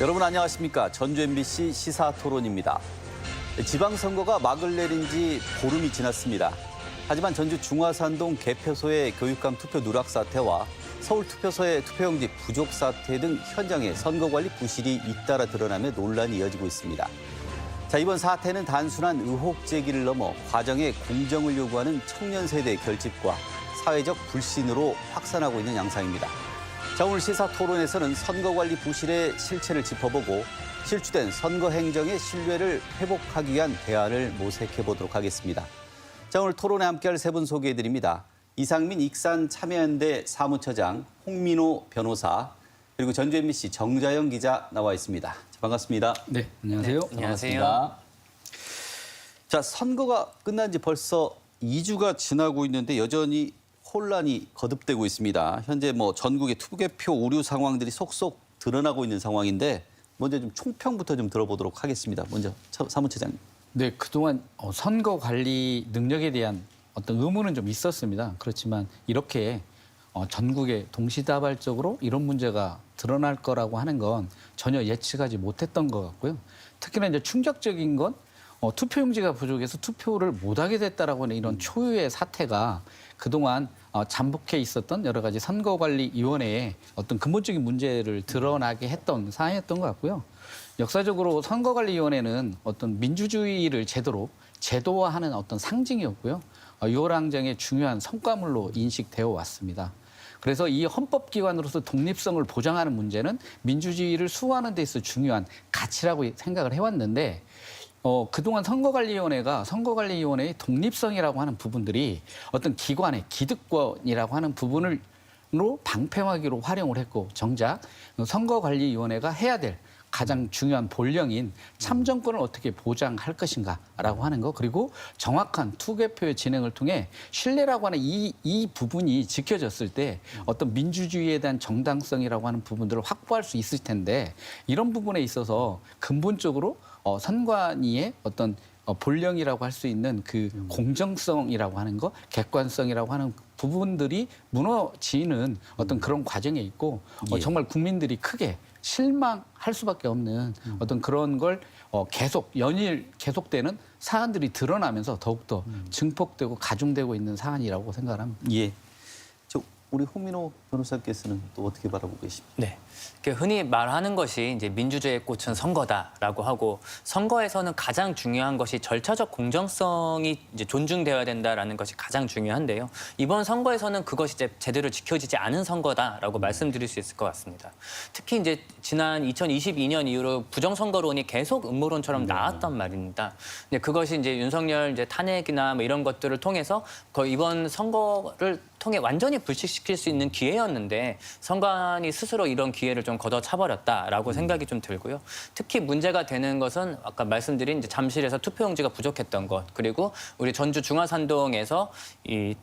여러분 안녕하십니까? 전주 MBC 시사토론입니다. 지방선거가 막을 내린 지 보름이 지났습니다. 하지만 전주 중화산동 개표소의 교육감 투표 누락 사태와 서울 투표소의 투표용지 부족 사태 등 현장에 선거관리 부실이 잇따라 드러나며 논란이 이어지고 있습니다. 자, 이번 사태는 단순한 의혹 제기를 넘어 과정의 공정을 요구하는 청년 세대의 결집과 사회적 불신으로 확산하고 있는 양상입니다. 자, 오늘 시사토론에서는 선거관리 부실의 실체를 짚어보고 실추된 선거 행정의 신뢰를 회복하기 위한 대안을 모색해보도록 하겠습니다. 자, 오늘 토론에 함께할 세 분 소개해드립니다. 이상민 익산 참여연대 사무처장, 홍민호 변호사, 그리고 전주 MBC 정자영 기자 나와 있습니다. 자, 반갑습니다. 네, 안녕하세요. 네, 안녕하세요. 자, 선거가 끝난 지 벌써 2주가 지나고 있는데 여전히 혼란이 거듭되고 있습니다. 현재 전국의 투개표 오류 상황들이 속속 드러나고 있는 상황인데 먼저 좀 총평부터 좀 들어보도록 하겠습니다. 먼저 사무처장님. 네, 그동안 선거 관리 능력에 대한 어떤 의문은 좀 있었습니다. 그렇지만 이렇게 전국에 동시다발적으로 이런 문제가 드러날 거라고 하는 건 전혀 예측하지 못했던 것 같고요. 특히나 이제 충격적인 건 투표용지가 부족해서 투표를 못하게 됐다라고 하는 이런 초유의 사태가 그동안 잠복해 있었던 여러 가지 선거관리위원회의 어떤 근본적인 문제를 드러나게 했던 사안이었던 것 같고요. 역사적으로 선거관리위원회는 어떤 민주주의를 제도화하는 어떤 상징이었고요. 6월 항쟁의 중요한 성과물로 인식되어 왔습니다. 그래서 이 헌법기관으로서 독립성을 보장하는 문제는 민주주의를 수호하는 데 있어 중요한 가치라고 생각을 해왔는데 그동안 선거관리위원회의 독립성이라고 하는 부분들이 어떤 기관의 기득권이라고 하는 부분으로 방패막이로 활용을 했고 정작 선거관리위원회가 해야 될 가장 중요한 본령인 참정권을 어떻게 보장할 것인가라고 하는 거 그리고 정확한 투개표의 진행을 통해 신뢰라고 하는 이 부분이 지켜졌을 때 어떤 민주주의에 대한 정당성이라고 하는 부분들을 확보할 수 있을 텐데 이런 부분에 있어서 근본적으로 선관위의 어떤 본령이라고 할 수 있는 그 공정성이라고 하는 거, 객관성이라고 하는 부분들이 무너지는 어떤 그런 과정에 있고 정말 국민들이 크게 실망할 수밖에 없는 어떤 그런 걸 연일 계속되는 사안들이 드러나면서 더욱더 증폭되고 가중되고 있는 사안이라고 생각을 합니다. 예. 우리 홍민호 변호사께서는 또 어떻게 바라보고 계십니까? 네. 흔히 말하는 것이 이제 민주주의의 꽃은 선거다라고 하고 선거에서는 가장 중요한 것이 절차적 공정성이 이제 존중되어야 된다라는 것이 가장 중요한데요. 이번 선거에서는 그것이 이제 제대로 지켜지지 않은 선거다라고 말씀드릴 수 있을 것 같습니다. 특히 이제 지난 2022년 이후로 부정선거론이 계속 음모론처럼 나왔단 말입니다. 근데 그것이 이제 윤석열 이제 탄핵이나 이런 것들을 통해서 거의 이번 선거를 통해 완전히 불식시킬 수 있는 기회였는데 선관위 스스로 이런 기회를 좀 걷어차버렸다라고 생각이 좀 들고요. 특히 문제가 되는 것은 아까 말씀드린 이제 잠실에서 투표용지가 부족했던 것 그리고 우리 전주 중화산동에서 이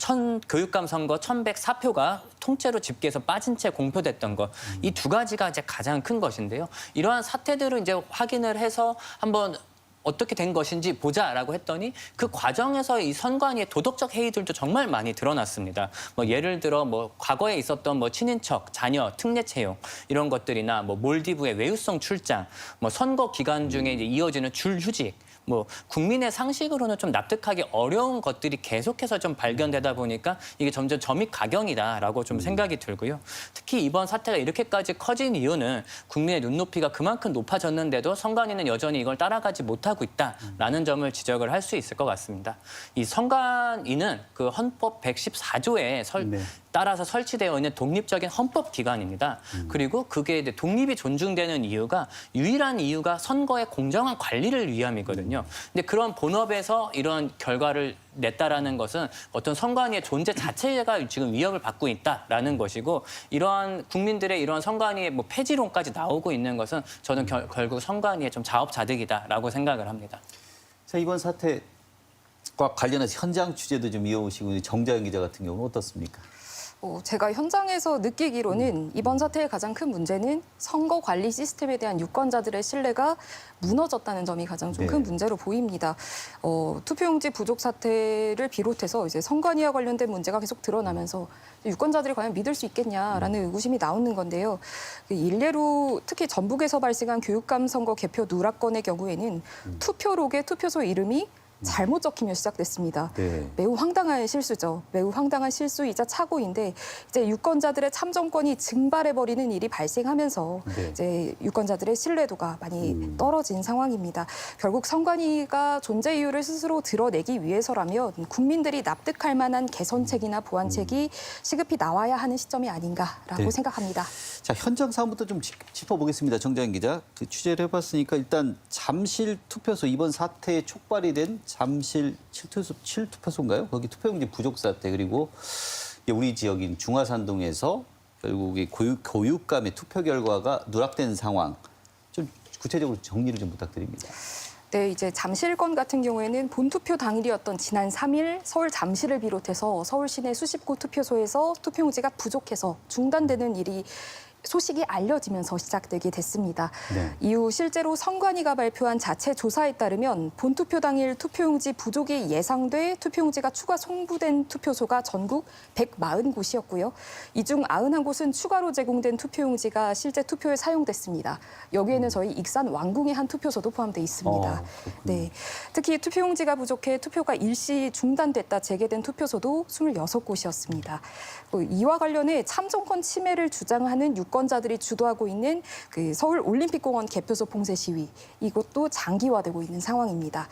교육감 선거 1,104표가 통째로 집계해서 빠진 채 공표됐던 것 이 두 가지가 이제 가장 큰 것인데요. 이러한 사태들을 이제 확인을 해서 한번 어떻게 된 것인지 보자라고 했더니 그 과정에서 이 선관위의 도덕적 해이들도 정말 많이 드러났습니다. 예를 들어 과거에 있었던 친인척, 자녀, 특례 채용 이런 것들이나 몰디브의 외유성 출장, 선거 기간 중에 이제 이어지는 줄휴직. 국민의 상식으로는 좀 납득하기 어려운 것들이 계속해서 좀 발견되다 보니까 이게 점점 점입가경이다라고 좀 생각이 들고요. 특히 이번 사태가 이렇게까지 커진 이유는 국민의 눈높이가 그만큼 높아졌는데도 선관위는 여전히 이걸 따라가지 못하고 있다라는 점을 지적을 할 수 있을 것 같습니다. 이 선관위는 그 헌법 114조에 따라서 설치되어 있는 독립적인 헌법기관입니다. 그리고 그게 이제 독립이 존중되는 이유가 유일한 이유가 선거의 공정한 관리를 위함이거든요. 근데 그런 본업에서 이런 결과를 냈다라는 것은 어떤 선관위의 존재 자체가 지금 위협을 받고 있다라는 것이고 이러한 국민들의 이러한 선관위의 폐지론까지 나오고 있는 것은 저는 결국 선관위의 좀 자업자득이다라고 생각을 합니다. 자, 이번 사태과 관련해서 현장 취재도 좀 이어오시고 정자영 기자 같은 경우는 어떻습니까? 제가 현장에서 느끼기로는 이번 사태의 가장 큰 문제는 선거 관리 시스템에 대한 유권자들의 신뢰가 무너졌다는 점이 가장 좀 큰 네. 문제로 보입니다. 투표용지 부족 사태를 비롯해서 이제 선관위와 관련된 문제가 계속 드러나면서 유권자들이 과연 믿을 수 있겠냐라는 의구심이 나오는 건데요. 일례로 특히 전북에서 발생한 교육감 선거 개표 누락건의 경우에는 투표록에 투표소 이름이 잘못 적히며 시작됐습니다. 네. 매우 황당한 실수죠. 매우 황당한 실수이자 착오인데 이제 유권자들의 참정권이 증발해버리는 일이 발생하면서 네. 이제 유권자들의 신뢰도가 많이 떨어진 상황입니다. 결국 선관위가 존재 이유를 스스로 드러내기 위해서라면 국민들이 납득할 만한 개선책이나 보완책이 시급히 나와야 하는 시점이 아닌가라고 네. 생각합니다. 자, 현장 상황부터 좀 짚어보겠습니다. 정자연 기자. 취재를 해봤으니까 일단 잠실 투표소, 이번 사태에 촉발이 된 잠실 7투표소인가요? 거기 투표용지 부족 사태, 그리고 우리 지역인 중화산동에서 결국 이 교육감의 투표 결과가 누락된 상황. 좀 구체적으로 정리를 좀 부탁드립니다. 네, 이제 잠실건 같은 경우에는 본투표 당일이었던 지난 3일 서울 잠실을 비롯해서 서울 시내 수십 곳 투표소에서 투표용지가 부족해서 중단되는 일이 소식이 알려지면서 시작되게 됐습니다. 네. 이후 실제로 선관위가 발표한 자체 조사에 따르면 본투표 당일 투표용지 부족이 예상돼 투표용지가 추가 송부된 투표소가 전국 140곳이었고요. 이 중 91곳은 추가로 제공된 투표용지가 실제 투표에 사용됐습니다. 여기에는 저희 익산 왕궁의 한 투표소도 포함되어 있습니다. 네, 특히 투표용지가 부족해 투표가 일시 중단됐다 재개된 투표소도 26곳이었습니다. 이와 관련해 참정권 침해를 주장하는 유권자들이 주도하고 있는 그 서울 올림픽공원 개표소 봉쇄 시위, 이것도 장기화되고 있는 상황입니다.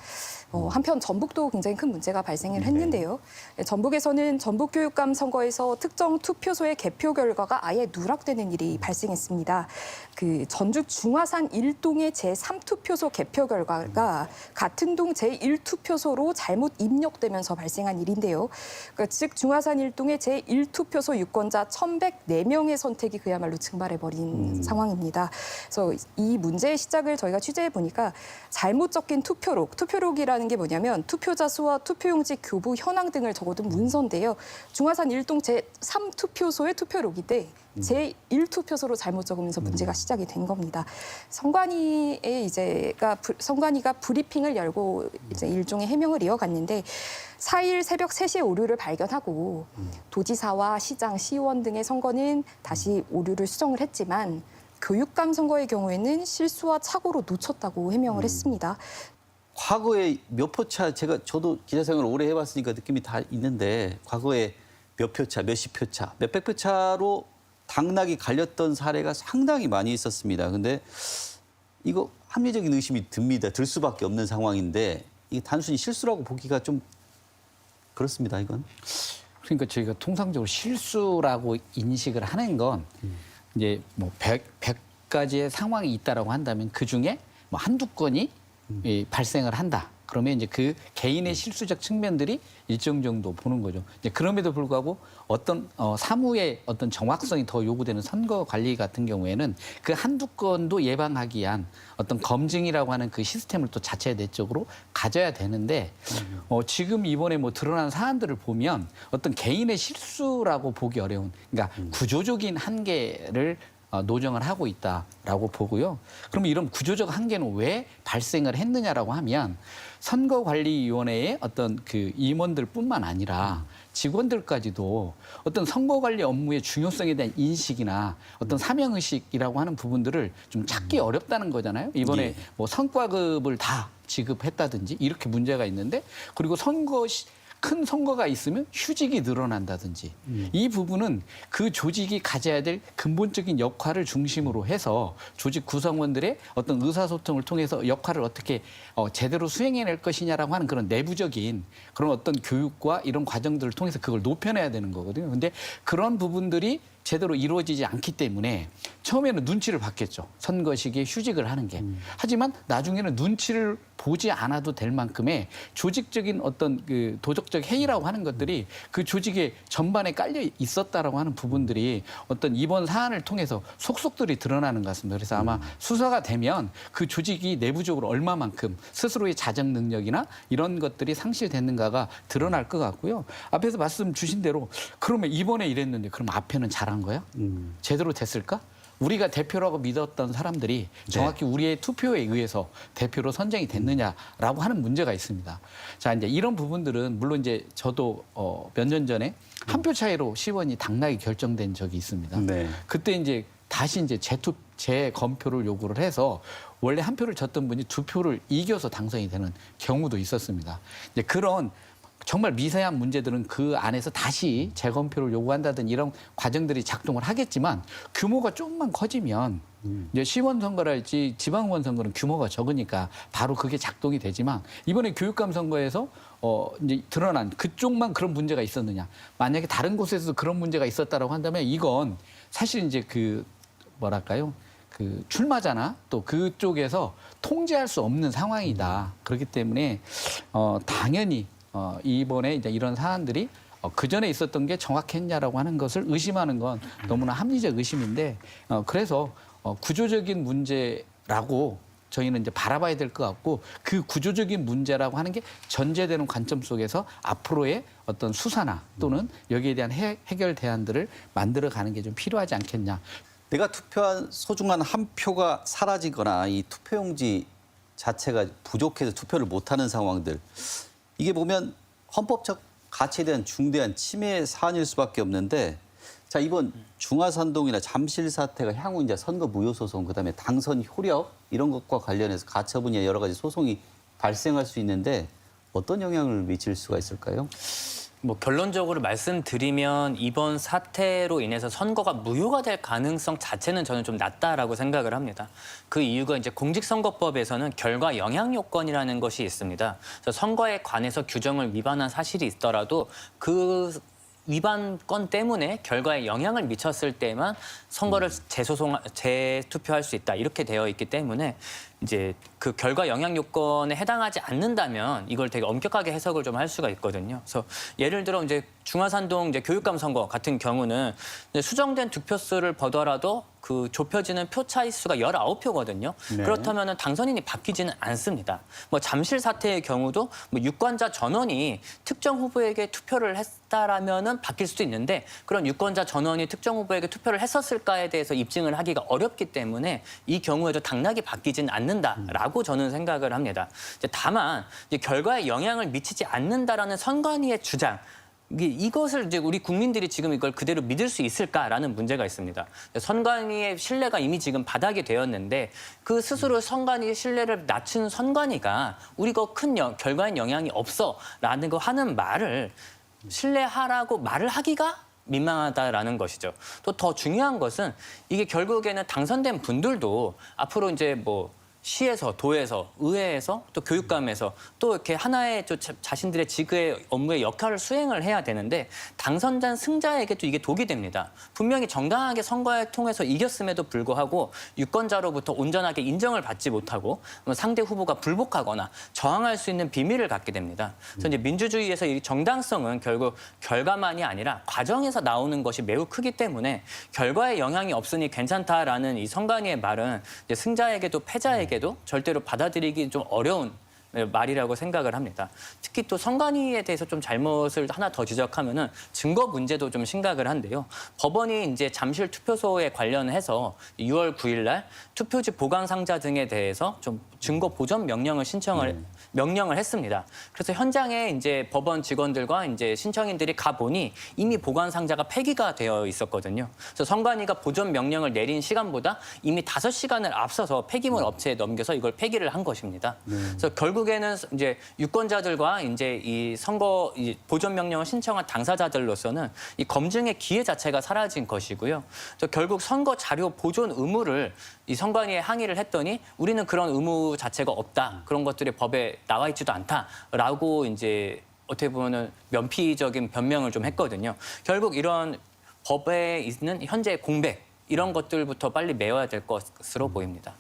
한편 전북도 굉장히 큰 문제가 발생을 했는데요. 전북에서는 전북교육감 선거에서 특정 투표소의 개표 결과가 아예 누락되는 일이 발생했습니다. 그 전주 중화산 1동의 제3투표소 개표 결과가 같은 동 제1투표소로 잘못 입력되면서 발생한 일인데요. 그러니까 즉 중화산 1동의 제1투표소 유권자 1,104명의 선택이 그야말로 증발해버린 상황입니다. 그래서 이 문제의 시작을 저희가 취재해 보니까 잘못 적힌 투표록이라는 게 뭐냐면 투표자 수와 투표용지 교부 현황 등을 적어둔 문서인데요. 중화산 1동 제3투표소의 투표록인데 제1투표소로 잘못 적으면서 문제가 시작이 된 겁니다. 선관위가 브리핑을 열고 이제 일종의 해명을 이어갔는데 4일 새벽 3시에 오류를 발견하고 도지사와 시장, 시의원 등의 선거는 다시 오류를 수정을 했지만 교육감 선거의 경우에는 실수와 착오로 놓쳤다고 해명을 했습니다. 과거에 몇 표차, 저도 기자 생활을 오래 해봤으니까 느낌이 다 있는데 과거에 몇 표차, 몇십 표차, 몇백 표차로 당락이 갈렸던 사례가 상당히 많이 있었습니다. 근데 이거 합리적인 의심이 듭니다. 들 수밖에 없는 상황인데 이게 단순히 실수라고 보기가 좀 그렇습니다, 이건. 그러니까 저희가 통상적으로 실수라고 인식을 하는 건 이제 뭐 100가지의 상황이 있다라고 한다면 그중에 뭐 한두 건이 발생을 한다. 그러면 이제 그 개인의 실수적 측면들이 일정 정도 보는 거죠. 이제 그럼에도 불구하고 어떤 사무의 어떤 정확성이 더 요구되는 선거 관리 같은 경우에는 그 한두 건도 예방하기 위한 어떤 검증이라고 하는 그 시스템을 또 자체 내적으로 가져야 되는데 지금 이번에 뭐 드러난 사안들을 보면 어떤 개인의 실수라고 보기 어려운, 그러니까 구조적인 한계를 노정을 하고 있다라고 보고요. 그럼 이런 구조적 한계는 왜 발생을 했느냐라고 하면 선거관리위원회의 어떤 그 임원들뿐만 아니라 직원들까지도 어떤 선거관리 업무의 중요성에 대한 인식이나 어떤 사명의식이라고 하는 부분들을 좀 찾기 어렵다는 거잖아요. 이번에 예. 뭐 성과급을 다 지급했다든지 이렇게 문제가 있는데, 그리고 큰 선거가 있으면 휴직이 늘어난다든지 이 부분은 그 조직이 가져야 될 근본적인 역할을 중심으로 해서 조직 구성원들의 어떤 의사소통을 통해서 역할을 어떻게 제대로 수행해낼 것이냐라고 하는 그런 내부적인 그런 어떤 교육과 이런 과정들을 통해서 그걸 높여내야 되는 거거든요. 근데 그런 부분들이 제대로 이루어지지 않기 때문에 처음에는 눈치를 봤겠죠. 선거 시기에 휴직을 하는 게. 하지만 나중에는 눈치를 보지 않아도 될 만큼의 조직적인 어떤 그 도덕적 해이라고 하는 것들이 그 조직의 전반에 깔려 있었다라고 하는 부분들이 어떤 이번 사안을 통해서 속속들이 드러나는 것 같습니다. 그래서 아마 수사가 되면 그 조직이 내부적으로 얼마만큼 스스로의 자정 능력이나 이런 것들이 상실됐는가가 드러날 것 같고요. 앞에서 말씀 주신 대로 그러면 이번에 이랬는데 그럼 앞에는 잘한 거야? 제대로 됐을까? 우리가 대표라고 믿었던 사람들이 정확히 우리의 투표에 의해서 대표로 선정이 됐느냐라고 하는 문제가 있습니다. 자, 이제 이런 부분들은 물론 이제 저도 몇 년 전에 한 표 차이로 시의원이 당락이 결정된 적이 있습니다. 네. 그때 이제 다시 이제 재검표를 요구를 해서 원래 한 표를 졌던 분이 두 표를 이겨서 당선이 되는 경우도 있었습니다. 이제 그런 정말 미세한 문제들은 그 안에서 다시 재검표를 요구한다든 이런 과정들이 작동을 하겠지만 규모가 조금만 커지면 이제 시의원 선거랄지 지방의원 선거는 규모가 적으니까 바로 그게 작동이 되지만 이번에 교육감 선거에서 이제 드러난 그쪽만 그런 문제가 있었느냐. 만약에 다른 곳에서도 그런 문제가 있었다라고 한다면 이건 사실 이제 그 뭐랄까요? 그 출마자나 또 그쪽에서 통제할 수 없는 상황이다. 그렇기 때문에 당연히 이번에 이제 이런 사안들이 그 전에 있었던 게 정확했냐라고 하는 것을 의심하는 건 너무나 합리적 의심인데 그래서 구조적인 문제라고 저희는 이제 바라봐야 될 것 같고 그 구조적인 문제라고 하는 게 전제되는 관점 속에서 앞으로의 어떤 수사나 또는 여기에 대한 해결 대안들을 만들어가는 게 좀 필요하지 않겠냐. 내가 투표한 소중한 한 표가 사라지거나 이 투표용지 자체가 부족해서 투표를 못하는 상황들. 이게 보면 헌법적 가치에 대한 중대한 침해 사안일 수밖에 없는데 자 이번 중화산동이나 잠실 사태가 향후 이제 선거 무효 소송 그다음에 당선 효력 이런 것과 관련해서 가처분이나 여러 가지 소송이 발생할 수 있는데 어떤 영향을 미칠 수가 있을까요? 뭐 결론적으로 말씀드리면 이번 사태로 인해서 선거가 무효가 될 가능성 자체는 저는 좀 낮다라고 생각을 합니다. 그 이유가 이제 공직선거법에서는 결과 영향 요건이라는 것이 있습니다. 그래서 선거에 관해서 규정을 위반한 사실이 있더라도 그 위반 건 때문에 결과에 영향을 미쳤을 때만 선거를 재투표할 수 있다 이렇게 되어 있기 때문에 이제 그 결과 영향 요건에 해당하지 않는다면 이걸 되게 엄격하게 해석을 좀 할 수가 있거든요. 그래서 예를 들어 이제 중화산동 이제 교육감 선거 같은 경우는 이제 수정된 득표수를 보더라도 그 좁혀지는 표 차이수가 19표거든요. 네. 그렇다면 당선인이 바뀌지는 않습니다. 뭐 잠실 사태의 경우도 뭐 유권자 전원이 특정 후보에게 투표를 했다라면은 바뀔 수도 있는데 그런 유권자 전원이 특정 후보에게 투표를 했었을까에 대해서 입증을 하기가 어렵기 때문에 이 경우에도 당락이 바뀌지는 않는다라고 저는 생각을 합니다. 이제 다만 이제 결과에 영향을 미치지 않는다라는 선관위의 주장. 이것을 이제 우리 국민들이 지금 이걸 그대로 믿을 수 있을까라는 문제가 있습니다. 선관위의 신뢰가 이미 지금 바닥이 되었는데 그 스스로 선관위의 신뢰를 낮춘 선관위가 우리가 큰 결과엔 영향이 없어라는 거 하는 말을 신뢰하라고 말을 하기가 민망하다라는 것이죠. 또 더 중요한 것은 이게 결국에는 당선된 분들도 앞으로 이제 뭐 시에서, 도에서, 의회에서, 또 교육감에서 또 이렇게 하나의 자신들의 직의 업무의 역할을 수행을 해야 되는데 당선자 승자에게도 이게 독이 됩니다. 분명히 정당하게 선거를 통해서 이겼음에도 불구하고 유권자로부터 온전하게 인정을 받지 못하고 상대 후보가 불복하거나 저항할 수 있는 비밀을 갖게 됩니다. 그래서 이제 민주주의에서 이 정당성은 결국 결과만이 아니라 과정에서 나오는 것이 매우 크기 때문에 결과에 영향이 없으니 괜찮다라는 이 선관위의 말은 이제 승자에게도 패자에게 도 절대로 받아들이기 좀 어려운 말이라고 생각을 합니다. 특히 또 선관위에 대해서 좀 잘못을 하나 더 지적하면은 증거 문제도 좀 심각을 한데요. 법원이 이제 잠실 투표소에 관련해서 6월 9일 날 투표지 보관 상자 등에 대해서 좀 증거 보전 명령을 했습니다. 그래서 현장에 이제 법원 직원들과 이제 신청인들이 가 보니 이미 보관 상자가 폐기가 되어 있었거든요. 그래서 선관위가 보전 명령을 내린 시간보다 이미 5시간을 앞서서 폐기물 업체에 넘겨서 이걸 폐기를 한 것입니다. 그래서 결국에는 이제 유권자들과 이제 이 선거 보전 명령을 신청한 당사자들로서는 이 검증의 기회 자체가 사라진 것이고요. 그래서 결국 선거 자료 보존 의무를 이 선관위에 항의를 했더니 우리는 그런 의무 자체가 없다. 그런 것들이 법에 나와 있지도 않다라고 이제 어떻게 보면은 면피적인 변명을 좀 했거든요. 결국 이런 법에 있는 현재 공백 이런 것들부터 빨리 메워야 될 것으로 보입니다.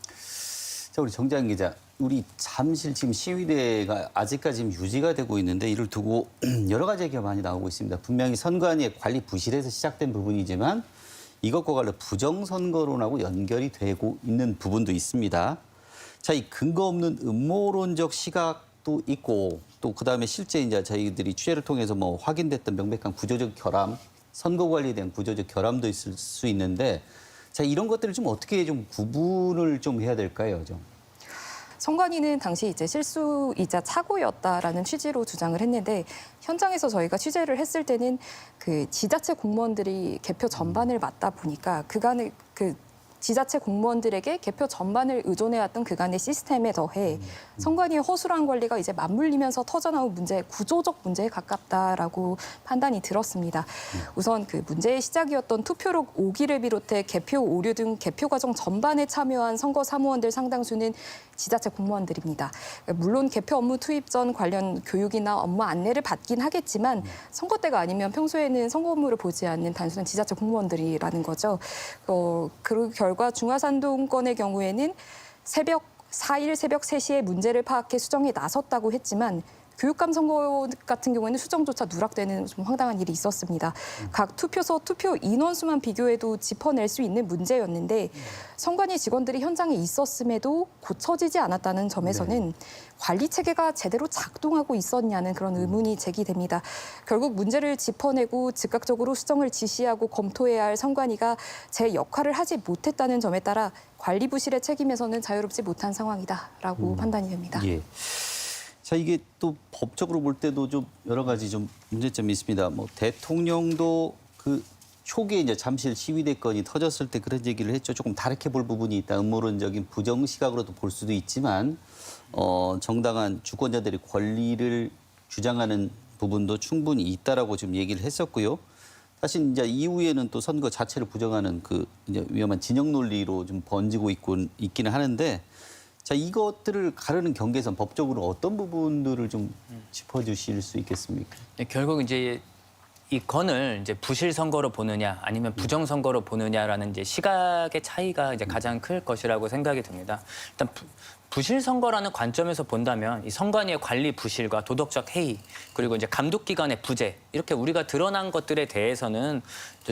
자, 우리 정장 기자, 우리 잠실 지금 시위대가 아직까지 지금 유지가 되고 있는데 이를 두고 여러 가지 얘기가 많이 나오고 있습니다. 분명히 선관위의 관리 부실에서 시작된 부분이지만 이것과 관련 부정선거론하고 연결이 되고 있는 부분도 있습니다. 자, 이 근거 없는 음모론적 시각도 있고 또 그다음에 실제 이제 저희들이 취재를 통해서 뭐 확인됐던 명백한 구조적 결함, 선거 관리에 대한 구조적 결함도 있을 수 있는데 자, 이런 것들을 좀 어떻게 좀 구분을 좀 해야 될까요, 좀? 선관위는 당시 이제 실수이자 착오였다라는 취지로 주장을 했는데 현장에서 저희가 취재를 했을 때는 그 지자체 공무원들이 개표 전반을 맡다 보니까 그간의 그 지자체 공무원들에게 개표 전반을 의존해왔던 그간의 시스템에 더해 선관위의 허술한 관리가 이제 맞물리면서 터져나온 문제, 구조적 문제에 가깝다라고 판단이 들었습니다. 우선 그 문제의 시작이었던 투표록 오기를 비롯해 개표 오류 등 개표 과정 전반에 참여한 선거 사무원들 상당수는 지자체 공무원들입니다. 물론 개표 업무 투입 전 관련 교육이나 업무 안내를 받긴 하겠지만 선거 때가 아니면 평소에는 선거 업무를 보지 않는 단순한 지자체 공무원들이라는 거죠. 그 결과 중화산동 건의 경우에는 4일 새벽 3시에 문제를 파악해 수정에 나섰다고 했지만 교육감 선거 같은 경우에는 수정조차 누락되는 좀 황당한 일이 있었습니다. 각 투표소 투표 인원수만 비교해도 짚어낼 수 있는 문제였는데 선관위 직원들이 현장에 있었음에도 고쳐지지 않았다는 점에서는 관리 체계가 제대로 작동하고 있었냐는 그런 의문이 제기됩니다. 결국 문제를 짚어내고 즉각적으로 수정을 지시하고 검토해야 할 선관위가 제 역할을 하지 못했다는 점에 따라 관리 부실의 책임에서는 자유롭지 못한 상황이다라고 판단이 됩니다. 예. 자, 이게 또 법적으로 볼 때도 좀 여러 가지 좀 문제점이 있습니다. 뭐 대통령도 그 초기에 이제 잠실 시위대 건이 터졌을 때 그런 얘기를 했죠. 조금 다르게 볼 부분이 있다. 음모론적인 부정 시각으로도 볼 수도 있지만 정당한 주권자들의 권리를 주장하는 부분도 충분히 있다라고 지금 얘기를 했었고요. 사실 이제 이후에는 또 선거 자체를 부정하는 그 이제 위험한 진영 논리로 좀 번지고 있기는 하는데. 자, 이것들을 가르는 경계선 법적으로 어떤 부분들을 좀 짚어주실 수 있겠습니까? 네, 결국 이제 이 건을 이제 부실 선거로 보느냐 아니면 부정 선거로 보느냐라는 이제 시각의 차이가 이제 가장 클 것이라고 생각이 듭니다. 일단 부실 선거라는 관점에서 본다면 이 선관위의 관리 부실과 도덕적 해이 그리고 이제 감독 기관의 부재 이렇게 우리가 드러난 것들에 대해서는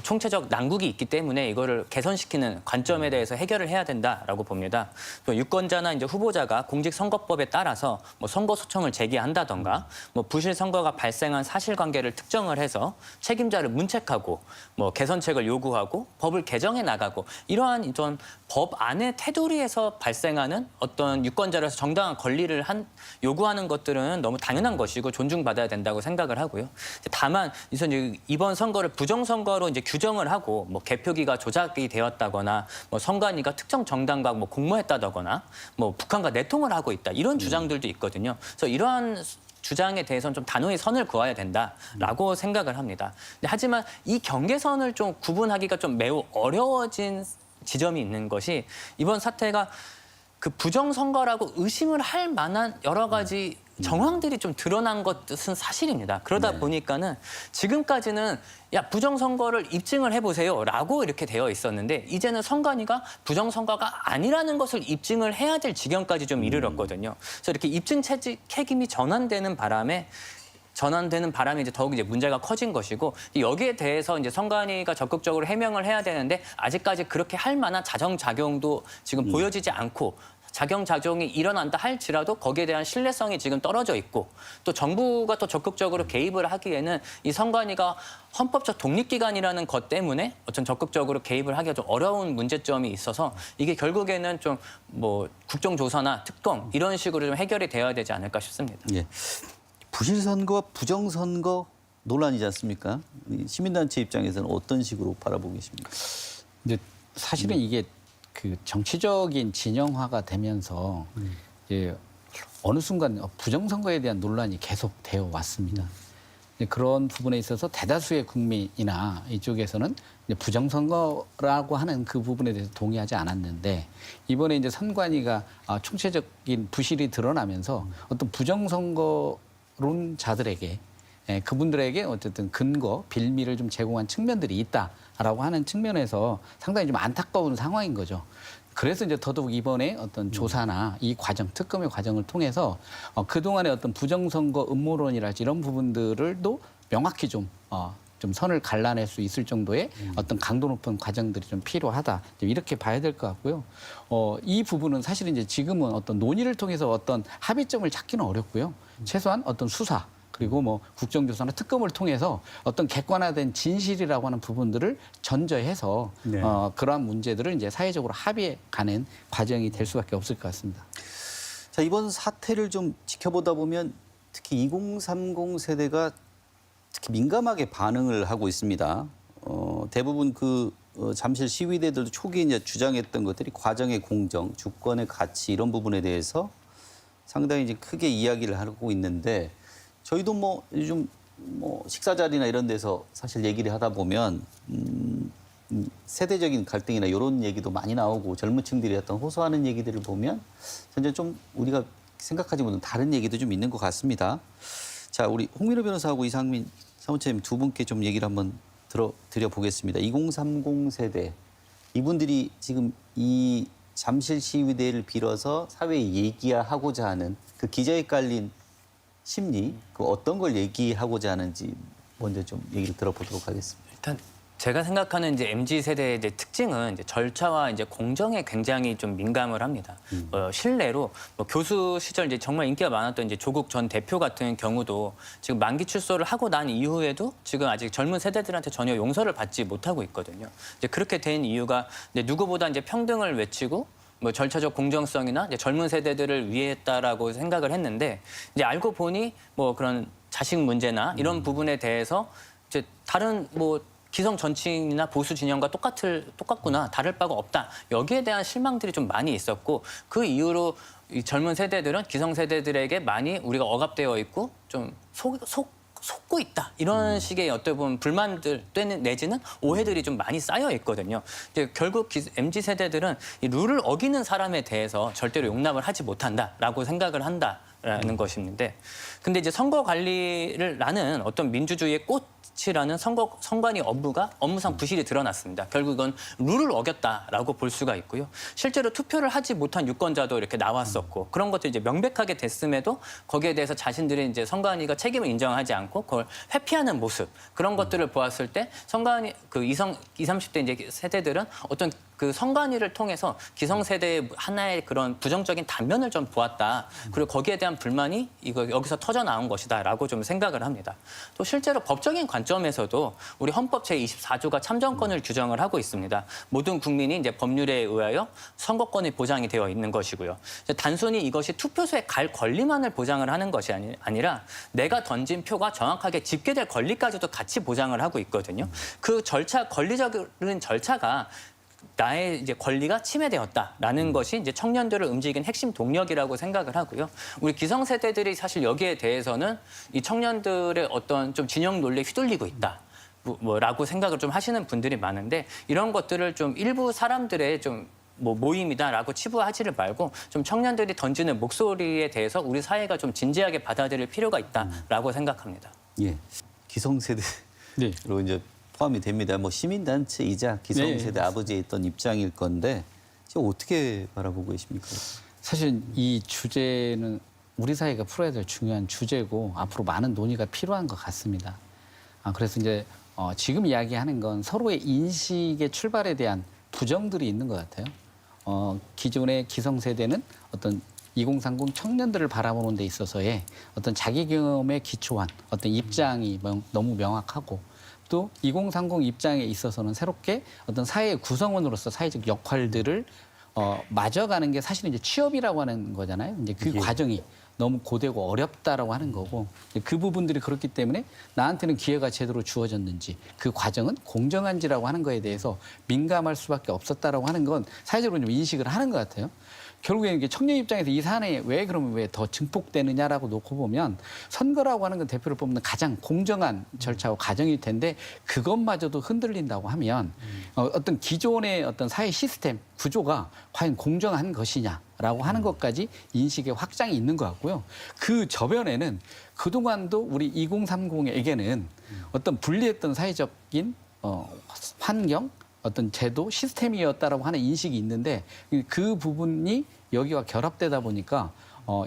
총체적 난국이 있기 때문에 이거를 개선시키는 관점에 대해서 해결을 해야 된다라고 봅니다. 또 유권자나 이제 후보자가 공직선거법에 따라서 뭐 선거 소청을 제기한다던가 뭐 부실 선거가 발생한 사실관계를 특정을 해서 책임자를 문책하고 뭐 개선책을 요구하고 법을 개정해 나가고 이러한 이런 법 안의 테두리에서 발생하는 어떤 유권자로서 정당한 권리를 요구하는 것들은 너무 당연한 것이고 존중받아야 된다고 생각을 하고요. 다만 이번 선거를 부정선거로 이제 규정을 하고 뭐 개표기가 조작이 되었다거나 뭐 선관위가 특정 정당과 뭐 공모했다거나 뭐 북한과 내통을 하고 있다 이런 주장들도 있거든요. 그래서 이러한 주장에 대해서는 좀 단호히 선을 그어야 된다라고 생각을 합니다. 하지만 이 경계선을 좀 구분하기가 좀 매우 어려워진 지점이 있는 것이 이번 사태가 그 부정선거라고 의심을 할 만한 여러 가지 정황들이 좀 드러난 것은 사실입니다. 그러다 보니까는 지금까지는 야 부정선거를 입증을 해보세요라고 이렇게 되어 있었는데 이제는 선관위가 부정선거가 아니라는 것을 입증을 해야 될 지경까지 좀 이르렀거든요. 그래서 이렇게 입증 책임이 전환되는 바람에 이제 더욱 이제 문제가 커진 것이고 여기에 대해서 이제 선관위가 적극적으로 해명을 해야 되는데 아직까지 그렇게 할 만한 자정작용도 지금 보여지지 않고 자경작용이 일어난다 할지라도 거기에 대한 신뢰성이 지금 떨어져 있고 또 정부가 또 적극적으로 개입을 하기에는 이 선관위가 헌법적 독립기관이라는 것 때문에 어떤 적극적으로 개입을 하기가 좀 어려운 문제점이 있어서 이게 결국에는 좀 뭐 국정조사나 특검 이런 식으로 좀 해결이 되어야 되지 않을까 싶습니다. 예. 부실선거와 부정선거 논란이지 않습니까? 시민단체 입장에서는 어떤 식으로 바라보고 계십니까? 이제 사실은 이게 그 정치적인 진영화가 되면서 이제 어느 순간 부정선거에 대한 논란이 계속 되어 왔습니다. 그런 부분에 있어서 대다수의 국민이나 이쪽에서는 이제 부정선거라고 하는 그 부분에 대해서 동의하지 않았는데 이번에 이제 선관위가 총체적인 부실이 드러나면서 어떤 부정선거론자들에게 그분들에게 어쨌든 근거, 빌미를 좀 제공한 측면들이 있다라고 하는 측면에서 상당히 좀 안타까운 상황인 거죠. 그래서 이제 더더욱 이번에 어떤 조사나 이 과정, 특검의 과정을 통해서 그동안의 어떤 부정선거 음모론이랄지 이런 부분들을도 명확히 좀 선을 갈라낼 수 있을 정도의 어떤 강도 높은 과정들이 좀 필요하다. 이렇게 봐야 될 것 같고요. 이 부분은 사실 이제 지금은 어떤 논의를 통해서 어떤 합의점을 찾기는 어렵고요. 최소한 어떤 수사, 그리고 뭐 국정조사나 특검을 통해서 어떤 객관화된 진실이라고 하는 부분들을 전제해서 네. 그러한 문제들을 이제 사회적으로 합의해 가는 과정이 될 수밖에 없을 것 같습니다. 자, 이번 사태를 좀 지켜보다 보면 특히 2030 세대가 특히 민감하게 반응을 하고 있습니다. 대부분 잠실 시위대들도 초기에 이제 주장했던 것들이 과정의 공정, 주권의 가치 이런 부분에 대해서 상당히 이제 크게 이야기를 하고 있는데 저희도 뭐 요즘 뭐 식사 자리나 이런 데서 사실 얘기를 하다 보면 세대적인 갈등이나 이런 얘기도 많이 나오고 젊은 층들이 어떤 호소하는 얘기들을 보면 현재 좀 우리가 생각하지 못한 다른 얘기도 좀 있는 것 같습니다. 자, 우리 홍민호 변호사하고 이상민 사무처님 두 분께 좀 얘기를 한번 드려보겠습니다. 2030 세대 이분들이 지금 이 잠실 시위대를 빌어서 사회에 얘기하고자 하는 그 기저에 깔린 심리, 그 어떤 걸 얘기하고자 하는지 먼저 좀 얘기를 들어보도록 하겠습니다. 일단 제가 생각하는 이제 MZ 세대의 이제 특징은 이제 절차와 이제 공정에 굉장히 좀 민감을 합니다. 실례로 뭐 교수 시절 이제 정말 인기가 많았던 이제 조국 전 대표 같은 경우도 지금 만기 출소를 하고 난 이후에도 지금 아직 젊은 세대들한테 전혀 용서를 받지 못하고 있거든요. 이제 그렇게 된 이유가 이제 누구보다 이제 평등을 외치고 뭐 절차적 공정성이나 이제 젊은 세대들을 위했다라고 생각을 했는데 이제 알고 보니 뭐 그런 자식 문제나 이런 부분에 대해서 이제 다른 뭐 기성 정치인이나 보수 진영과 똑같구나, 다를 바가 없다. 여기에 대한 실망들이 좀 많이 있었고 그 이후로 이 젊은 세대들은 기성 세대들에게 많이 우리가 억압되어 있고 좀 속고 있다. 이런 식의 어떻게 보면 불만들 내지는 오해들이 좀 많이 쌓여 있거든요. 이제 결국 MZ 세대들은 이 룰을 어기는 사람에 대해서 절대로 용납을 하지 못한다라고 생각을 한다라는 것인데, 근데 이제 선거 관리를 라는 어떤 민주주의의 꽃이라는 선관위 업무상 부실이 드러났습니다. 결국 이건 룰을 어겼다라고 볼 수가 있고요. 실제로 투표를 하지 못한 유권자도 이렇게 나왔었고 그런 것들이 이제 명백하게 됐음에도 거기에 대해서 자신들이 이제 선관위가 책임을 인정하지 않고 그걸 회피하는 모습 그런 것들을 보았을 때 선관위 그 20, 30대 이제 세대들은 어떤 그 선관위를 통해서 기성세대의 하나의 그런 부정적인 단면을 좀 보았다. 그리고 거기에 대한 불만이 여기서 터져 나온 것이다라고 좀 생각을 합니다. 또 실제로 법적인 관점에서도 우리 헌법 제24조가 참정권을 규정을 하고 있습니다. 모든 국민이 이제 법률에 의하여 선거권이 보장이 되어 있는 것이고요. 단순히 이것이 투표소에 갈 권리만을 보장을 하는 것이 아니라 내가 던진 표가 정확하게 집계될 권리까지도 같이 보장을 하고 있거든요. 그 권리적인 절차가 나의 이제 권리가 침해되었다라는 것이 이제 청년들을 움직이는 핵심 동력이라고 생각을 하고요. 우리 기성세대들이 사실 여기에 대해서는 이 청년들의 어떤 좀 진영 논리에 휘둘리고 있다. 라고 생각을 좀 하시는 분들이 많은데 이런 것들을 좀 일부 사람들의 좀 모임이다라고 치부하지를 말고 좀 청년들이 던지는 목소리에 대해서 우리 사회가 좀 진지하게 받아들일 필요가 있다라고 생각합니다. 예, 기성세대로 네. 이제 포함이 됩니다. 뭐 시민단체이자 기성세대 아버지의 있던 입장일 건데 지금 어떻게 바라보고 계십니까? 사실 이 주제는 우리 사회가 풀어야 될 중요한 주제고 앞으로 많은 논의가 필요한 것 같습니다. 그래서 이제 지금 이야기하는 건 서로의 인식의 출발에 대한 부정들이 있는 것 같아요. 기존의 기성세대는 어떤 2030 청년들을 바라보는 데 있어서의 어떤 자기 경험에 기초한 어떤 입장이 너무 명확하고 또 2030 입장에 있어서는 새롭게 어떤 사회의 구성원으로서 사회적 역할들을 맞아가는 게 사실은 이제 취업이라고 하는 거잖아요. 이제 그 과정이 너무 고되고 어렵다라고 하는 거고 그 부분들이 그렇기 때문에 나한테는 기회가 제대로 주어졌는지 그 과정은 공정한지라고 하는 거에 대해서 민감할 수밖에 없었다라고 하는 건 사회적으로 좀 인식을 하는 것 같아요. 결국에는 이게 청년 입장에서 이 사안이 왜 그러면 왜 더 증폭되느냐라고 놓고 보면 선거라고 하는 건 대표를 뽑는 가장 공정한 절차와 과정일 텐데 그것마저도 흔들린다고 하면 어떤 기존의 어떤 사회 시스템 구조가 과연 공정한 것이냐라고 하는 것까지 인식의 확장이 있는 것 같고요. 그 저변에는 그동안도 우리 2030에게는 어떤 불리했던 사회적인 환경, 어떤 제도, 시스템이었다라고 하는 인식이 있는데 그 부분이 여기와 결합되다 보니까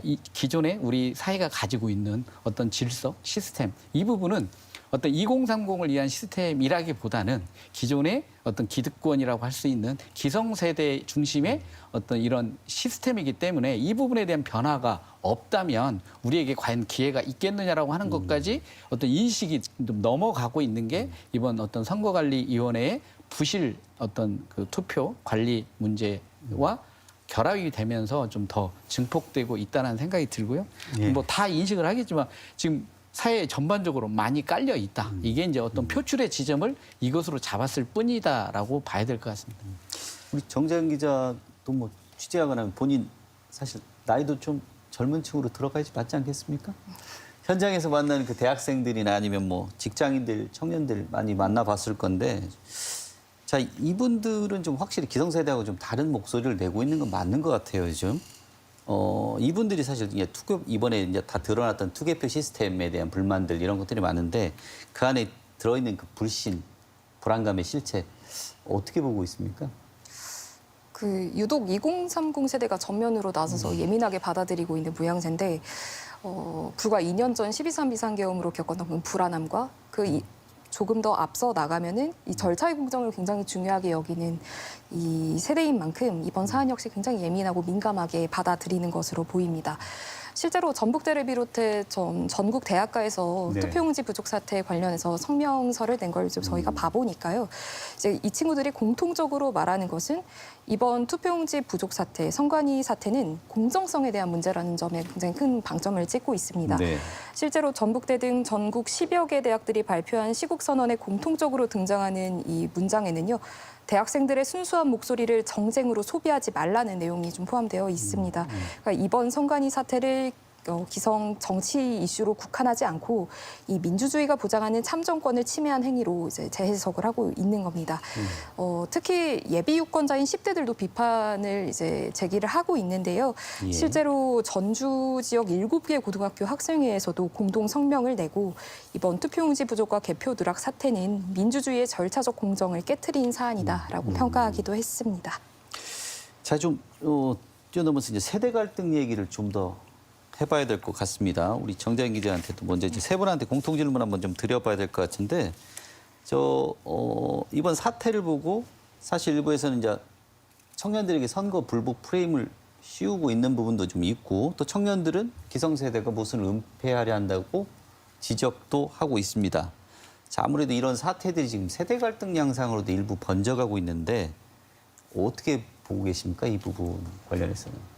이 기존에 우리 사회가 가지고 있는 어떤 질서, 시스템 이 부분은 어떤 2030을 위한 시스템이라기보다는 기존의 어떤 기득권이라고 할 수 있는 기성세대 중심의 어떤 이런 시스템이기 때문에 이 부분에 대한 변화가 없다면 우리에게 과연 기회가 있겠느냐라고 하는 것까지 어떤 인식이 좀 넘어가고 있는 게 이번 어떤 선거관리위원회의 부실 어떤 그 투표 관리 문제와 결합이 되면서 좀 더 증폭되고 있다는 생각이 들고요. 예. 뭐 다 인식을 하겠지만 지금 사회 전반적으로 많이 깔려 있다. 이게 이제 어떤 표출의 지점을 이것으로 잡았을 뿐이다라고 봐야 될 것 같습니다. 우리 정재현 기자도 뭐 취재하거나 본인 사실 나이도 좀 젊은 층으로 들어가야지 맞지 않겠습니까? 현장에서 만나는 그 대학생들이나 아니면 뭐 직장인들, 청년들 많이 만나봤을 건데 자, 이분들은 좀 확실히 기성세대하고 좀 다른 목소리를 내고 있는 건 맞는 것 같아요, 요즘. 이분들이 사실 이제 이번에 이제 다 드러났던 투개표 시스템에 대한 불만들 이런 것들이 많은데 그 안에 들어있는 그 불신, 불안감의 실체 어떻게 보고 있습니까? 그 유독 2030 세대가 전면으로 나서서 예민하게 받아들이고 있는 모양새인데 불과 2년 전 12.3 비상계엄으로 겪었던 그 불안함과 조금 더 앞서 나가면은 이 절차의 공정을 굉장히 중요하게 여기는 이 세대인 만큼 이번 사안 역시 굉장히 예민하고 민감하게 받아들이는 것으로 보입니다. 실제로 전북대를 비롯해 전국 대학가에서 네. 투표용지 부족 사태 관련해서 성명서를 낸 걸 저희가 봐보니까요. 이제 이 친구들이 공통적으로 말하는 것은 이번 투표용지 부족 사태, 선관위 사태는 공정성에 대한 문제라는 점에 굉장히 큰 방점을 찍고 있습니다. 네. 실제로 전북대 등 전국 10여 개 대학들이 발표한 시국선언에 공통적으로 등장하는 이 문장에는요. 대학생들의 순수한 목소리를 정쟁으로 소비하지 말라는 내용이 좀 포함되어 있습니다. 그러니까 이번 선관위 사태를 기성 정치 이슈로 국한하지 않고 이 민주주의가 보장하는 참정권을 침해한 행위로 이제 재해석을 하고 있는 겁니다. 특히 예비 유권자인 10대들도 비판을 이제 제기를 하고 있는데요. 예. 실제로 전주 지역 7개 고등학교 학생회에서도 공동 성명을 내고 이번 투표용지 부족과 개표 누락 사태는 민주주의의 절차적 공정을 깨트린 사안이다라고 평가하기도 했습니다. 자, 좀 뛰어넘어서 이제 세대 갈등 얘기를 좀 더 해봐야 될 것 같습니다. 우리 정재현 기자한테도 먼저 이제 세 분한테 공통 질문 한번 좀 드려봐야 될 것 같은데, 이번 사태를 보고 사실 일부에서는 이제 청년들에게 선거 불복 프레임을 씌우고 있는 부분도 좀 있고, 또 청년들은 기성세대가 무엇을 은폐하려 한다고 지적도 하고 있습니다. 자, 아무래도 이런 사태들이 지금 세대 갈등 양상으로도 일부 번져가고 있는데 어떻게 보고 계십니까? 이 부분 관련해서는.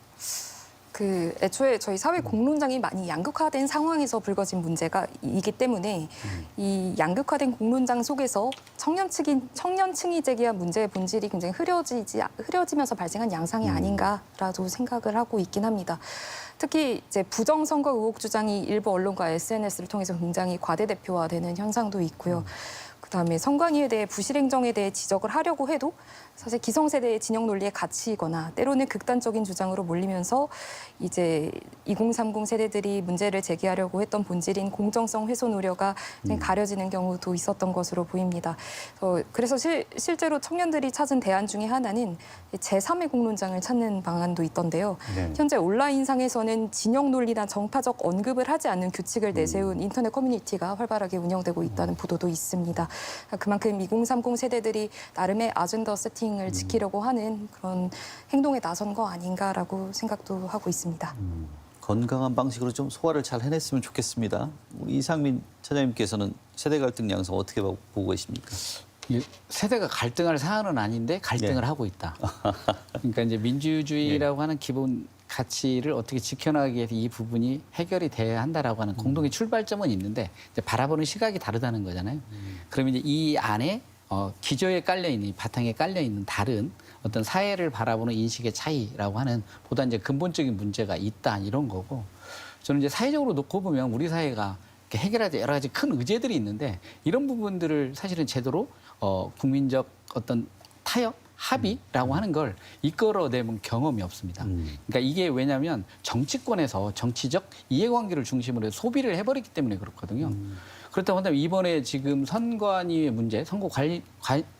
애초에 저희 사회 공론장이 많이 양극화된 상황에서 불거진 문제가 이기 때문에 이 양극화된 공론장 속에서 청년층이 제기한 문제의 본질이 굉장히 흐려지면서 발생한 양상이 아닌가라도 생각을 하고 있긴 합니다. 특히 이제 부정선거 의혹 주장이 일부 언론과 SNS를 통해서 굉장히 과대대표화되는 현상도 있고요. 그다음에 선관위에 대해 부실행정에 대해 지적을 하려고 해도 사실 기성세대의 진영 논리에 갇히거나 때로는 극단적인 주장으로 몰리면서 이제 2030 세대들이 문제를 제기하려고 했던 본질인 공정성 훼손 우려가 가려지는 경우도 있었던 것으로 보입니다. 그래서 실제로 청년들이 찾은 대안 중에 하나는 제3의 공론장을 찾는 방안도 있던데요. 네. 현재 온라인상에서는 진영 논리나 정파적 언급을 하지 않는 규칙을 내세운 인터넷 커뮤니티가 활발하게 운영되고 있다는 보도도 있습니다. 그만큼 2030 세대들이 나름의 아젠다 세팅을 지키려고 하는 그런 행동에 나선 거 아닌가라고 생각도 하고 있습니다. 건강한 방식으로 좀 소화를 잘 해냈으면 좋겠습니다. 우리 이상민 차장님께서는 세대 갈등 양상 어떻게 보고 계십니까? 세대가 갈등할 사안은 아닌데 갈등을 예. 하고 있다. 그러니까 이제 민주주의라고 하는 기본 가치를 어떻게 지켜나가기 위해서 이 부분이 해결이 돼야 한다라고 하는 공동의 출발점은 있는데 이제 바라보는 시각이 다르다는 거잖아요. 그러면 이제 이 안에 기저에 깔려 있는 바탕에 깔려 있는 다른 어떤 사회를 바라보는 인식의 차이라고 하는 보다 이제 근본적인 문제가 있다 이런 거고 저는 이제 사회적으로 놓고 보면 우리 사회가 이렇게 해결할 때 여러 가지 큰 의제들이 있는데 이런 부분들을 사실은 제대로 국민적 어떤 타협 합의라고 하는 걸 이끌어내본 경험이 없습니다. 그러니까 이게 왜냐하면 정치권에서 정치적 이해관계를 중심으로 해서 소비를 해버렸기 때문에 그렇거든요. 그렇다고 한다면 이번에 지금 선관위의 문제, 선거 관리,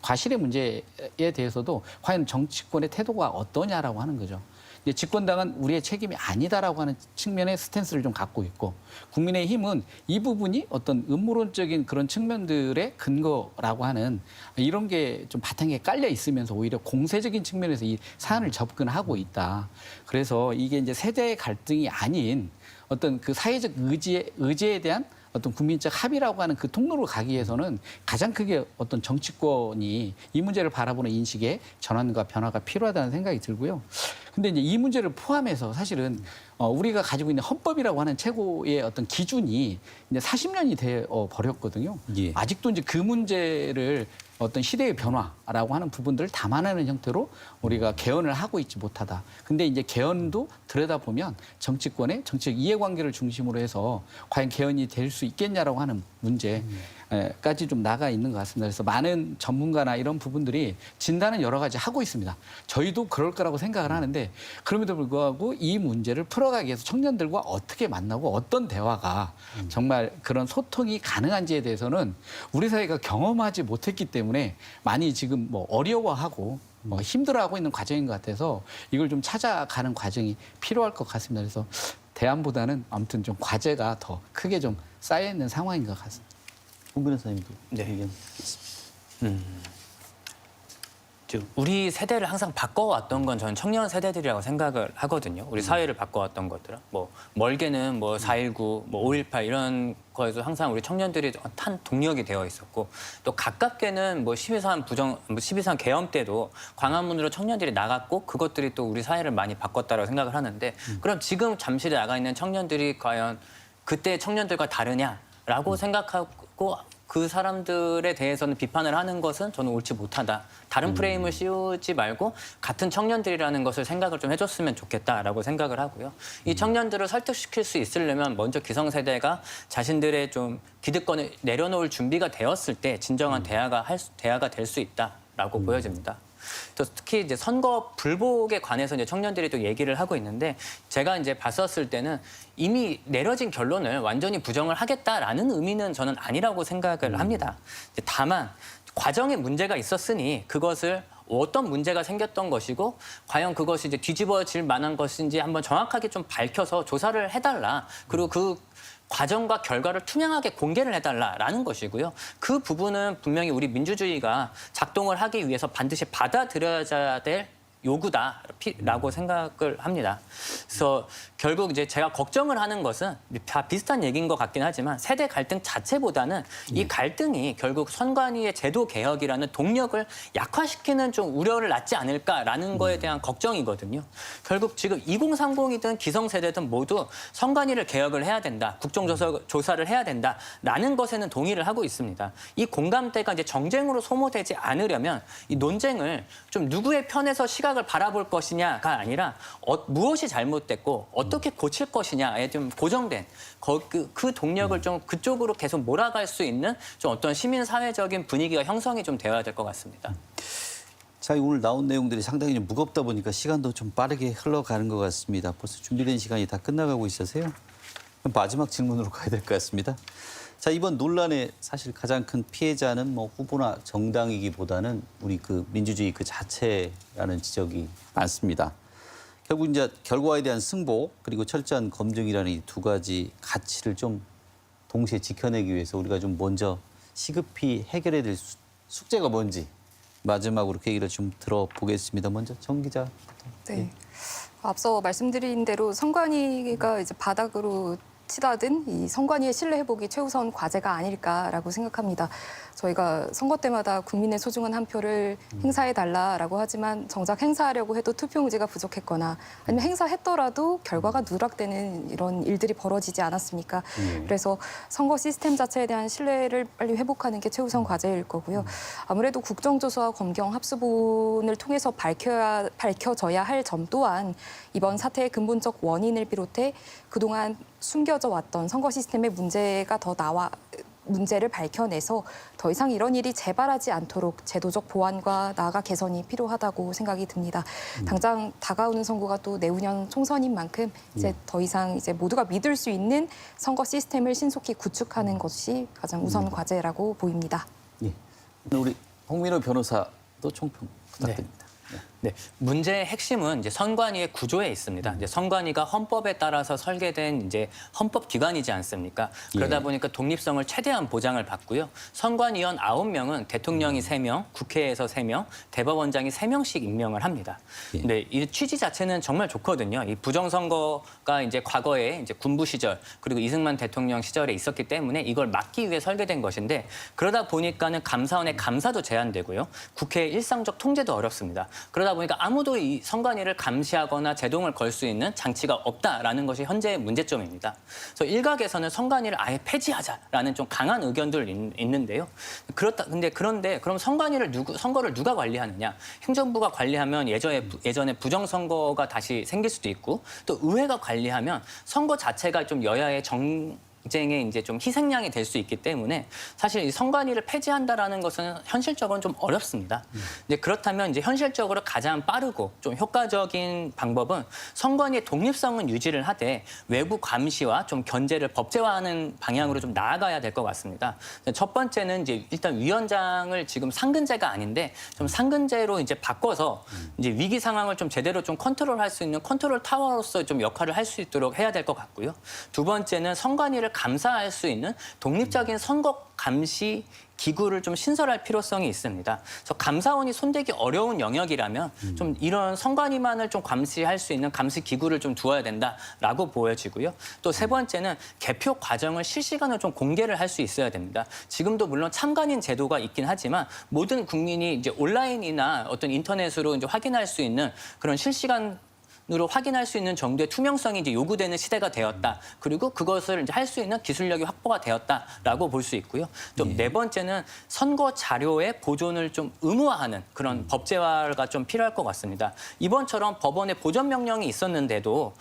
과실의 문제에 대해서도 과연 정치권의 태도가 어떠냐라고 하는 거죠. 이제 집권당은 우리의 책임이 아니다라고 하는 측면의 스탠스를 좀 갖고 있고 국민의힘은 이 부분이 어떤 음모론적인 그런 측면들의 근거라고 하는 이런 게 좀 바탕에 깔려 있으면서 오히려 공세적인 측면에서 이 사안을 접근하고 있다. 그래서 이게 이제 세대의 갈등이 아닌 어떤 그 사회적 의제에 대한 어떤 국민적 합의라고 하는 그 통로로 가기 위해서는 가장 크게 어떤 정치권이 이 문제를 바라보는 인식의 전환과 변화가 필요하다는 생각이 들고요. 근데 이제 이 문제를 포함해서 사실은 우리가 가지고 있는 헌법이라고 하는 최고의 어떤 기준이 이제 40년이 되어 버렸거든요. 예. 아직도 이제 그 문제를 어떤 시대의 변화라고 하는 부분들을 담아내는 형태로 우리가 개헌을 하고 있지 못하다. 근데 이제 개헌도 들여다보면 정치권의 정치적 이해관계를 중심으로 해서 과연 개헌이 될 수 있겠냐라고 하는 문제까지 좀 나가 있는 것 같습니다. 그래서 많은 전문가나 이런 부분들이 진단은 여러 가지 하고 있습니다. 저희도 그럴 거라고 생각을 하는데 그럼에도 불구하고 이 문제를 풀어가기 위해서 청년들과 어떻게 만나고 어떤 대화가 정말 그런 소통이 가능한지에 대해서는 우리 사회가 경험하지 못했기 때문에 많이 지금 뭐 어려워하고 힘들어하고 있는 과정인 것 같아서 이걸 좀 찾아가는 과정이 필요할 것 같습니다. 그래서 대안보다는 아무튼 좀 과제가 더 크게 좀 쌓여 있는 상황인 것 같습니다. 홍 변호사님도 네. 의견. 우리 세대를 항상 바꿔왔던 건 저는 청년 세대들이라고 생각을 하거든요. 우리 사회를 바꿔왔던 것들은 뭐 멀게는 뭐 4.19, 뭐 5.18 이런 거에서 항상 우리 청년들이 탄 동력이 되어 있었고 또 가깝게는 뭐 12.3 계엄 때도 광화문으로 청년들이 나갔고 그것들이 또 우리 사회를 많이 바꿨다고 생각을 하는데 그럼 지금 잠실에 나가 있는 청년들이 과연 그때 청년들과 다르냐라고 생각하고 그 사람들에 대해서는 비판을 하는 것은 저는 옳지 못하다. 다른 프레임을 씌우지 말고 같은 청년들이라는 것을 생각을 좀 해줬으면 좋겠다라고 생각을 하고요. 이 청년들을 설득시킬 수 있으려면 먼저 기성세대가 자신들의 좀 기득권을 내려놓을 준비가 되었을 때 진정한 대화가 될 수 있다라고 보여집니다. 또 특히 이제 선거 불복에 관해서 이제 청년들이 또 얘기를 하고 있는데 제가 이제 봤었을 때는 이미 내려진 결론을 완전히 부정을 하겠다라는 의미는 저는 아니라고 생각을 합니다. 다만 과정에 문제가 있었으니 그것을 어떤 문제가 생겼던 것이고 과연 그것이 이제 뒤집어질 만한 것인지 한번 정확하게 좀 밝혀서 조사를 해달라. 그리고 그 과정과 결과를 투명하게 공개를 해달라라는 것이고요. 그 부분은 분명히 우리 민주주의가 작동을 하기 위해서 반드시 받아들여야 될 요구다라고 생각을 합니다. 그래서 결국 이제 제가 걱정을 하는 것은 다 비슷한 얘기인 것 같긴 하지만 세대 갈등 자체보다는 이 갈등이 결국 선관위의 제도 개혁이라는 동력을 약화시키는 좀 우려를 낳지 않을까라는 거에 대한 걱정이거든요. 결국 지금 2030이든 기성세대든 모두 선관위를 개혁을 해야 된다. 국정조사를 해야 된다라는 것에는 동의를 하고 있습니다. 이 공감대가 이제 정쟁으로 소모되지 않으려면 이 논쟁을 좀 누구의 편에서 시각을 바라볼 것이냐가 아니라 무엇이 잘못됐고 어떻게 고칠 것이냐에 좀 고정된 그 동력을 좀 그쪽으로 계속 몰아갈 수 있는 좀 어떤 시민사회적인 분위기가 형성이 좀 되어야 될 것 같습니다. 자, 오늘 나온 내용들이 상당히 좀 무겁다 보니까 시간도 좀 빠르게 흘러가는 것 같습니다. 벌써 준비된 시간이 다 끝나가고 있어서요. 그럼 마지막 질문으로 가야 될 것 같습니다. 자, 이번 논란의 사실 가장 큰 피해자는 뭐 후보나 정당이기보다는 우리 그 민주주의 그 자체라는 지적이 많습니다. 결국 이제 결과에 대한 승보 그리고 철저한 검증이라는 이 두 가지 가치를 좀 동시에 지켜내기 위해서 우리가 좀 먼저 시급히 해결해야 될 숙제가 뭔지 마지막으로 그 얘기를 좀 들어보겠습니다. 먼저 정 기자부터. 네. 앞서 말씀드린 대로 선관위가 이제 바닥으로 치닫은 이 선관위의 신뢰 회복이 최우선 과제가 아닐까라고 생각합니다. 저희가 선거 때마다 국민의 소중한 한 표를 행사해달라라고 하지만 정작 행사하려고 해도 투표용지가 부족했거나 아니면 행사했더라도 결과가 누락되는 이런 일들이 벌어지지 않았습니까? 그래서 선거 시스템 자체에 대한 신뢰를 빨리 회복하는 게 최우선 과제일 거고요. 아무래도 국정조사와 검경 합수본을 통해서 밝혀져야 할 점 또한 이번 사태의 근본적 원인을 비롯해 그동안 숨겨져 왔던 선거 시스템의 문제를 밝혀내서 더 이상 이런 일이 재발하지 않도록 제도적 보완과 나아가 개선이 필요하다고 생각이 듭니다. 당장 다가오는 선거가 또 내후년 총선인 만큼 이제 더 이상 이제 모두가 믿을 수 있는 선거 시스템을 신속히 구축하는 것이 가장 우선 과제라고 보입니다. 예. 우리 홍민호 변호사도 총평 부탁드립니다. 네, 문제의 핵심은 이제 선관위의 구조에 있습니다. 이제 선관위가 헌법에 따라서 설계된 이제 헌법 기관이지 않습니까? 그러다 예. 보니까 독립성을 최대한 보장을 받고요. 선관위원 9명은 대통령이 3명, 국회에서 3명, 대법원장이 3명씩 임명을 합니다. 예. 네, 이 취지 자체는 정말 좋거든요. 이 부정선거가 이제 과거에 이제 군부 시절 그리고 이승만 대통령 시절에 있었기 때문에 이걸 막기 위해 설계된 것인데 그러다 보니까는 감사원의 감사도 제한되고요. 국회의 일상적 통제도 어렵습니다. 그러다 보니까 아무도 이 선관위를 감시하거나 제동을 걸 수 있는 장치가 없다라는 것이 현재의 문제점입니다. 그래서 일각에서는 선관위를 아예 폐지하자라는 좀 강한 의견들 있는데요. 그런데 그럼 선거를 누가 관리하느냐? 행정부가 관리하면 예전에 부정선거가 다시 생길 수도 있고 또 의회가 관리하면 선거 자체가 좀 여야의 정쟁에 이제 좀 희생양이 될 수 있기 때문에 사실 이 선관위를 폐지한다라는 것은 현실적으로는 좀 어렵습니다. 이제 그렇다면 이제 현실적으로 가장 빠르고 좀 효과적인 방법은 선관위의 독립성은 유지를 하되 외부 감시와 좀 견제를 법제화하는 방향으로 좀 나아가야 될 것 같습니다. 첫 번째는 이제 일단 위원장을 지금 상근제가 아닌데 좀 상근제로 이제 바꿔서 이제 위기 상황을 좀 제대로 좀 컨트롤할 수 있는 컨트롤 타워로서 좀 역할을 할 수 있도록 해야 될 것 같고요. 두 번째는 선관위를 감사할 수 있는 독립적인 선거 감시 기구를 좀 신설할 필요성이 있습니다. 그래서 감사원이 손대기 어려운 영역이라면 좀 이런 선관위만을 좀 감시할 수 있는 감시 기구를 좀 두어야 된다라고 보여지고요. 또 세 번째는 개표 과정을 실시간으로 좀 공개를 할 수 있어야 됩니다. 지금도 물론 참관인 제도가 있긴 하지만 모든 국민이 이제 온라인이나 어떤 인터넷으로 이제 확인할 수 있는 그런 실시간 으로 확인할 수 있는 정도의 투명성이 이제 요구되는 시대가 되었다. 그리고 그것을 이제 할 수 있는 기술력이 확보가 되었다라고 볼 수 있고요. 또 네 번째는 선거 자료의 보존을 좀 의무화하는 그런 법제화가 좀 필요할 것 같습니다. 이번처럼 법원의 보존 명령이 있었는데도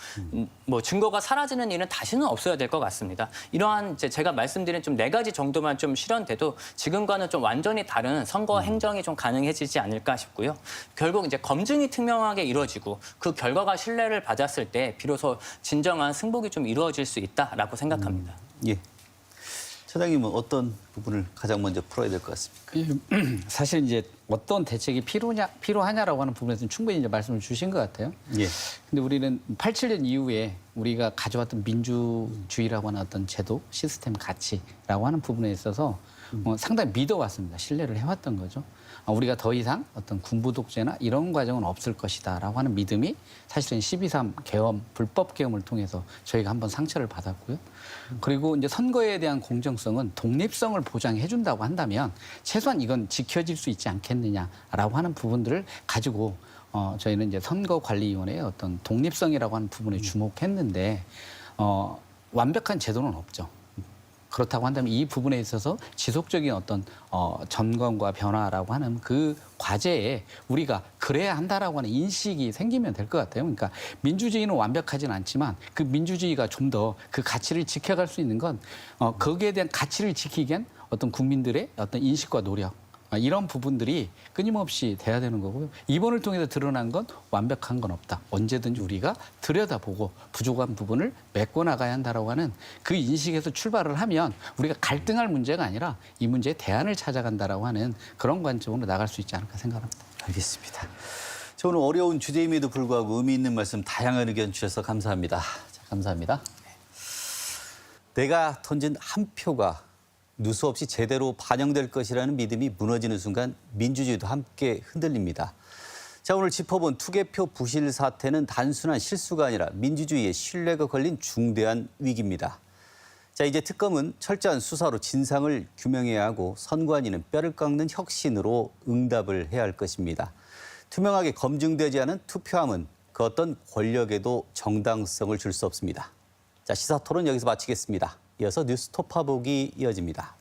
뭐 증거가 사라지는 일은 다시는 없어야 될 것 같습니다. 이러한 이제 제가 말씀드린 좀 4가지 정도만 좀 실현돼도 지금과는 좀 완전히 다른 선거 행정이 좀 가능해지지 않을까 싶고요. 결국 이제 검증이 투명하게 이루어지고 그 결과가 신뢰를 받았을 때 비로소 진정한 승복이 좀 이루어질 수 있다라고 생각합니다. 예. 차장님은 어떤 부분을 가장 먼저 풀어야 될 것 같습니까? 사실 이제 어떤 대책이 필요하냐라고 하는 부분에서는 충분히 이제 말씀을 주신 것 같아요. 예. 근데 우리는 87년 이후에 우리가 가져왔던 민주주의라고 하는 어떤 제도, 시스템, 가치라고 하는 부분에 있어서 상당히 믿어왔습니다. 신뢰를 해왔던 거죠. 우리가 더 이상 어떤 군부 독재나 이런 과정은 없을 것이다라고 하는 믿음이 사실은 12.3 계엄, 불법 계엄을 통해서 저희가 한번 상처를 받았고요. 그리고 이제 선거에 대한 공정성은 독립성을 보장해 준다고 한다면 최소한 이건 지켜질 수 있지 않겠느냐라고 하는 부분들을 가지고 저희는 이제 선거관리위원회의 어떤 독립성이라고 하는 부분에 주목했는데 완벽한 제도는 없죠. 그렇다고 한다면 이 부분에 있어서 지속적인 어떤 점검과 변화라고 하는 그 과제에 우리가 그래야 한다라고 하는 인식이 생기면 될 것 같아요. 그러니까 민주주의는 완벽하진 않지만 그 민주주의가 좀 더 그 가치를 지켜갈 수 있는 건 거기에 대한 가치를 지키기 위한 어떤 국민들의 어떤 인식과 노력 이런 부분들이 끊임없이 돼야 되는 거고요. 이번을 통해서 드러난 건 완벽한 건 없다. 언제든지 우리가 들여다보고 부족한 부분을 메꿔나가야 한다라고 하는 그 인식에서 출발을 하면 우리가 갈등할 문제가 아니라 이 문제에 대안을 찾아간다라고 하는 그런 관점으로 나갈 수 있지 않을까 생각합니다. 알겠습니다. 저 오늘 어려운 주제임에도 불구하고 의미 있는 말씀 다양한 의견 주셔서 감사합니다. 자, 감사합니다. 내가 던진 한 표가 누수 없이 제대로 반영될 것이라는 믿음이 무너지는 순간 민주주의도 함께 흔들립니다. 자, 오늘 짚어본 투개표 부실 사태는 단순한 실수가 아니라 민주주의의 신뢰가 걸린 중대한 위기입니다. 자, 이제 특검은 철저한 수사로 진상을 규명해야 하고 선관위는 뼈를 깎는 혁신으로 응답을 해야 할 것입니다. 투명하게 검증되지 않은 투표함은 그 어떤 권력에도 정당성을 줄 수 없습니다. 자, 시사토론 여기서 마치겠습니다. 이어서 뉴스 토파보기 이어집니다.